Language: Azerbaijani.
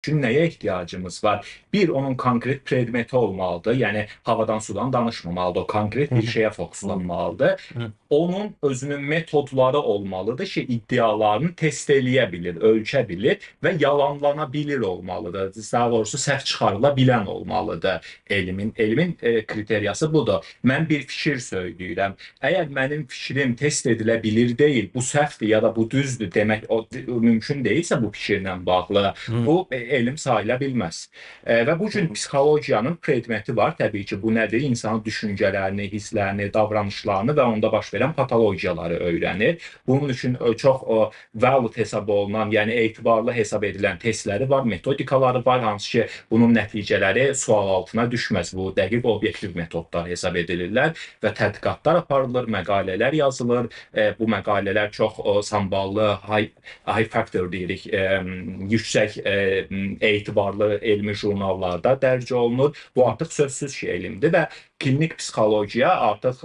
üçün nəyə ehtiyacımız var? Bir, onun konkret predmeti olmalıdır. Yəni havadan sudan danışmamalıdır. O konkret bir şeyə fokuslanmalıdır. Onun özünün metodları olmalıdır ki, iddialarını test eləyə bilir, ölçə bilir və yalanlana bilir olmalıdır. Daha doğrusu səhv çıxarıla bilən olmalıdır elmin kriteriyası budur. Mən bir fikir söyləyirəm. Əgər mənim fikrim test edilə bilir deyil, bu səhvdir ya da bu düzdür demək o mümkün deyilsə bu fikirlə bağlı, bu elm sayıla bilməz. Və bu gün psixologiyanın predmeti var. Təbii ki, bu nədir? İnsanın düşüncələrini, hisslərini, davranışlarını və onda baş verən patologiyaları öyrənir. Bunun üçün çox valid hesab olunan, yəni etibarlı hesab edilən testləri var, metodikaları var, hansı ki, bunun nəticələri sual altına düşməz. Bu dəqiq obyektiv metodlar hesab edilirlər və tədqiqatlar aparılır, məqalələr yazılır. Bu məqalələr çox samballı, high factor deyirik, yüksək etibarlı elmi jurnallarda dərc olunur. Bu artıq sözsüz ki, elmdir və klinik psixologiya artıq